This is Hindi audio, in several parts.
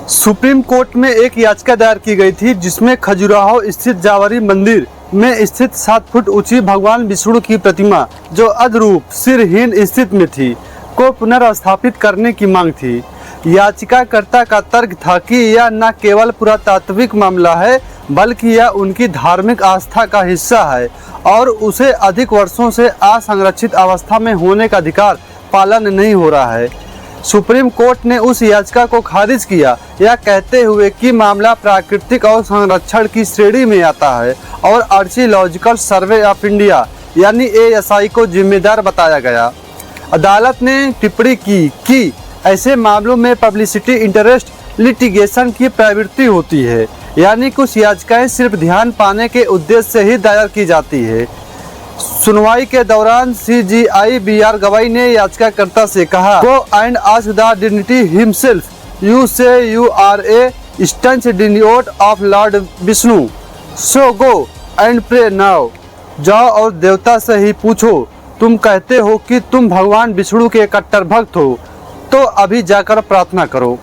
सुप्रीम कोर्ट में एक याचिका दायर की गई थी जिसमें खजुराहो स्थित जावरी मंदिर में स्थित 7 फुट ऊंची भगवान विष्णु की प्रतिमा जो अधरूप सिरहीन स्थिति में थी को पुनर्स्थापित करने की मांग थी। याचिकाकर्ता का तर्क था कि यह न केवल पुरातात्विक मामला है बल्कि यह उनकी धार्मिक आस्था का हिस्सा है और उसे अधिक वर्षों से असंरक्षित अवस्था में होने का अधिकार पालन नहीं हो रहा है। सुप्रीम कोर्ट ने उस याचिका को खारिज किया, यह कहते हुए कि मामला प्राकृतिक और संरक्षण की श्रेणी में आता है और आर्कियोलॉजिकल सर्वे ऑफ इंडिया यानी ASI को जिम्मेदार बताया गया। अदालत ने टिप्पणी की कि ऐसे मामलों में पब्लिसिटी इंटरेस्ट लिटिगेशन की प्रवृत्ति होती है, यानी कुछ याचिकाएं सिर्फ ध्यान पाने के उद्देश्य से ही दायर की जाती है। सुनवाई के दौरान CJI BR गवाई ने याचिकाकर्ता से कहा, go and ask the dignity himself, you say you are a staunch डिनियोट of lord Vishnu, so go and pray now. जाओ और देवता से ही पूछो, तुम कहते हो कि तुम भगवान विष्णु के कट्टर भक्त हो, तो अभी जाकर प्रार्थना करो।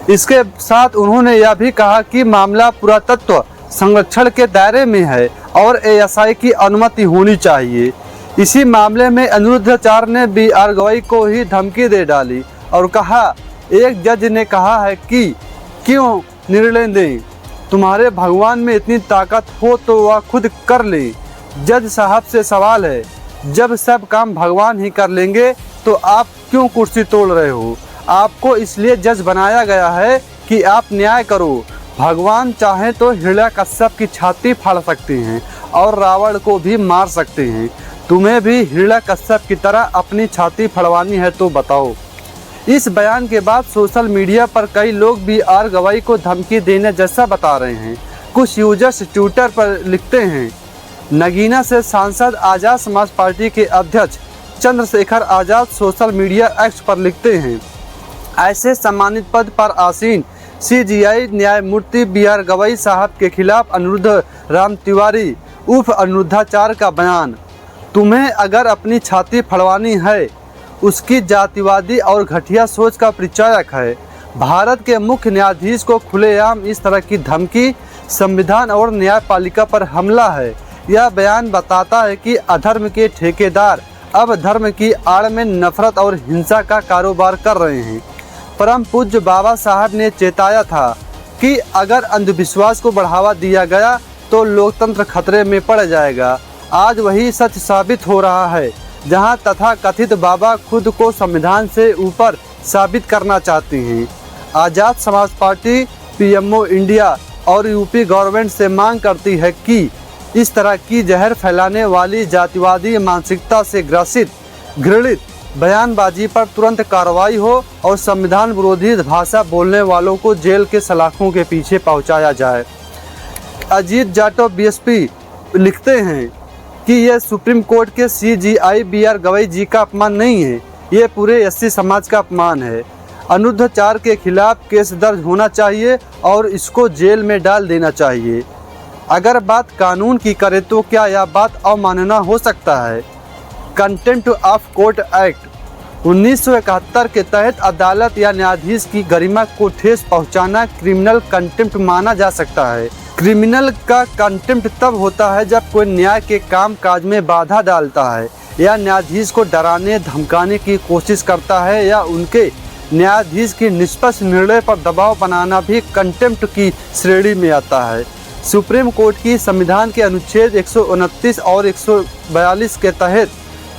इसके साथ उन्होंने यह भी कहा कि मामला पुरातत्व संरक्षण के दायरे में है और ASI की अनुमति होनी चाहिए। इसी मामले में अनिरुद्धाचार्य ने BR गवाई को ही धमकी दे डाली और कहा, एक जज ने कहा है कि क्यों निर्णय दें, तुम्हारे भगवान में इतनी ताकत हो तो वह खुद कर ले। जज साहब से सवाल है, जब सब काम भगवान ही कर लेंगे तो आप क्यों कुर्सी तोड़ रहे हो? आपको इसलिए जज बनाया गया है कि आप न्याय करो। भगवान चाहे तो हिरण्याकश्यप की छाती फाड़ सकते हैं और रावण को भी मार सकते हैं। तुम्हें भी हिरण्याकश्यप की तरह अपनी छाती फड़वानी है तो बताओ। इस बयान के बाद सोशल मीडिया पर कई लोग BR गवाई को धमकी देने जैसा बता रहे हैं। कुछ यूजर्स ट्विटर पर लिखते हैं। नगीना से सांसद आज़ाद समाज पार्टी के अध्यक्ष Chandrashekhar Azad social media X पर लिखते हैं, ऐसे सम्मानित पद पर आसीन CJI न्यायमूर्ति BR गवाई साहब के खिलाफ अनिरुद्ध राम तिवारी उर्फ अनिरुद्धाचार्य का बयान, तुम्हें अगर अपनी छाती फड़वानी है, उसकी जातिवादी और घटिया सोच का परिचायक है। भारत के मुख्य न्यायाधीश को खुलेआम इस तरह की धमकी संविधान और न्यायपालिका पर हमला है। यह बयान बताता है कि अधर्म के ठेकेदार अब धर्म की आड़ में नफरत और हिंसा का कारोबार कर रहे हैं। परम पूज्य बाबा साहब ने चेताया था कि अगर अंधविश्वास को बढ़ावा दिया गया तो लोकतंत्र खतरे में पड़ जाएगा। आज वही सच साबित हो रहा है, जहां तथाकथित बाबा खुद को संविधान से ऊपर साबित करना चाहते हैं। आज़ाद समाज पार्टी PMO इंडिया और यूपी गवर्नमेंट से मांग करती है कि इस तरह की जहर फैलाने वाली जातिवादी मानसिकता से ग्रसित घृणित बयानबाजी पर तुरंत कार्रवाई हो और संविधान विरोधी भाषा बोलने वालों को जेल के सलाखों के पीछे पहुंचाया जाए। अजीत जाटव BSP लिखते हैं कि यह सुप्रीम कोर्ट के CJI BR गवाई जी का अपमान नहीं है, ये पूरे SC समाज का अपमान है। अनिरुद्धाचार्य के खिलाफ केस दर्ज होना चाहिए और इसको जेल में डाल देना चाहिए। अगर बात कानून की करें तो क्या यह बात अवमानना हो सकता है? कंटेम्प्ट ऑफ कोर्ट एक्ट 1971 के तहत अदालत या न्यायाधीश की गरिमा को ठेस पहुंचाना क्रिमिनल कंटेम्प्ट माना जा सकता है। क्रिमिनल का कंटेम्प्ट तब होता है जब कोई न्याय के काम काज में बाधा डालता है या न्यायाधीश को डराने धमकाने की कोशिश करता है या उनके न्यायाधीश की निष्पक्ष निर्णय पर दबाव बनाना भी कंटेम्प्ट की श्रेणी में आता है। सुप्रीम कोर्ट की संविधान के अनुच्छेद 129 और 142 के तहत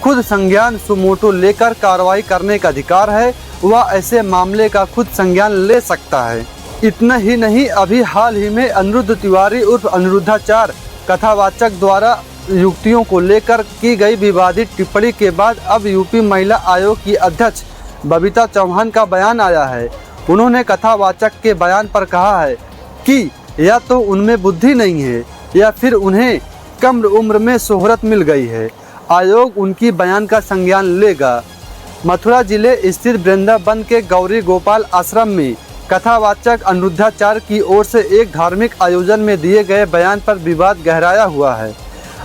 खुद संज्ञान सुमोटो लेकर कार्रवाई करने का अधिकार है। वह ऐसे मामले का खुद संज्ञान ले सकता है। इतना ही नहीं, अभी हाल ही में अनिरुद्ध तिवारी उर्फ अनिरुद्धाचार्य कथावाचक द्वारा युक्तियों को लेकर की गई विवादित टिप्पणी के बाद अब यूपी महिला आयोग की अध्यक्ष बबीता चौहान का बयान आया है। उन्होंने कथावाचक के बयान पर कहा है कि या तो उनमें बुद्धि नहीं है या फिर उन्हें कम उम्र में शोहरत मिल गई है। आयोग उनकी बयान का संज्ञान लेगा। मथुरा जिले स्थित वृंदावन के गौरी गोपाल आश्रम में कथावाचक अनिरुद्धाचार्य की ओर से एक धार्मिक आयोजन में दिए गए बयान पर विवाद गहराया हुआ है।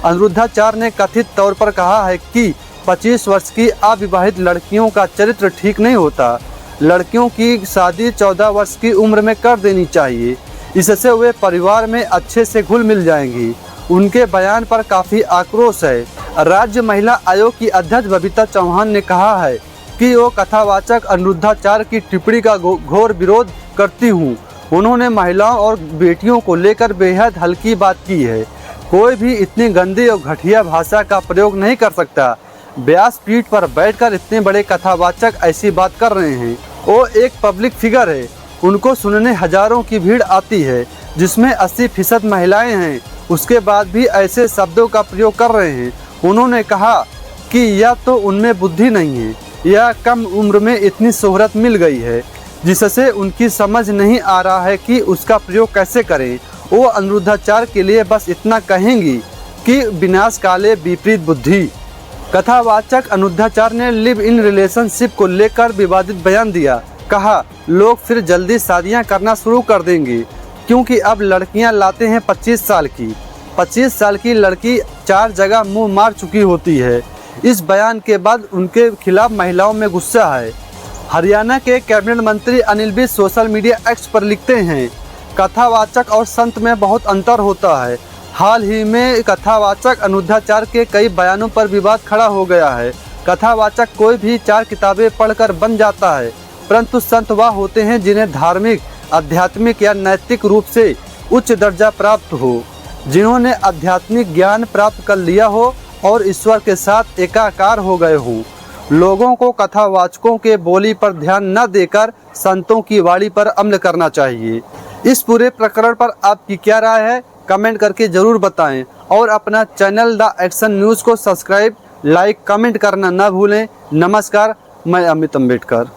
अनिरुद्धाचार्य ने कथित तौर पर कहा है कि 25 वर्ष की अविवाहित लड़कियों का चरित्र ठीक नहीं होता। लड़कियों की शादी 14 वर्ष की उम्र में कर देनी चाहिए, इससे वे परिवार में अच्छे से घुल मिल जाएंगी। उनके बयान पर काफ़ी आक्रोश है। राज्य महिला आयोग की अध्यक्ष बबीता चौहान ने कहा है कि वो कथावाचक अनिरुद्धाचार्य की टिप्पणी का घोर विरोध करती हूँ। उन्होंने महिलाओं और बेटियों को लेकर बेहद हल्की बात की है। कोई भी इतनी गंदी और घटिया भाषा का प्रयोग नहीं कर सकता। व्यासपीठ पर बैठकर इतने बड़े कथावाचक ऐसी बात कर रहे हैं। वो एक पब्लिक फिगर है, उनको सुनने हजारों की भीड़ आती है, जिसमें 80% महिलाएं हैं। उसके बाद भी ऐसे शब्दों का प्रयोग कर रहे हैं। उन्होंने कहा कि या तो उनमें बुद्धि नहीं है या कम उम्र में इतनी शोहरत मिल गई है जिससे उनकी समझ नहीं आ रहा है कि उसका प्रयोग कैसे करें। वो अनिरुद्धाचार्य के लिए बस इतना कहेंगी कि विनाश काले विपरीत बुद्धि। कथावाचक अनिरुद्धाचार्य ने लिव इन रिलेशनशिप को लेकर विवादित बयान दिया। कहा, लोग फिर जल्दी शादियां करना शुरू कर देंगे क्योंकि अब लड़कियां लाते हैं 25 साल की। 25 साल की लड़की 4 जगह मुंह मार चुकी होती है। इस बयान के बाद उनके खिलाफ महिलाओं में गुस्सा है। हरियाणा के कैबिनेट मंत्री Anil Vij social media X पर लिखते हैं, कथावाचक और संत में बहुत अंतर होता है। हाल ही में कथावाचक अनिरुद्धाचार्य के कई बयानों पर विवाद खड़ा हो गया है। कथावाचक कोई भी 4 किताबें पढ़कर बन जाता है, परंतु संत वह होते हैं जिन्हें धार्मिक, आध्यात्मिक या नैतिक रूप से उच्च दर्जा प्राप्त हो, जिन्होंने आध्यात्मिक ज्ञान प्राप्त कर लिया हो और ईश्वर के साथ एकाकार हो गए हों। लोगों को कथावाचकों के बोली पर ध्यान न देकर संतों की वाणी पर अमल करना चाहिए। इस पूरे प्रकरण पर आपकी क्या राय है, कमेंट करके ज़रूर बताएं और अपना चैनल द एक्शन न्यूज़ को सब्सक्राइब, लाइक, कमेंट करना न भूलें। नमस्कार, मैं अमित अम्बेडकर।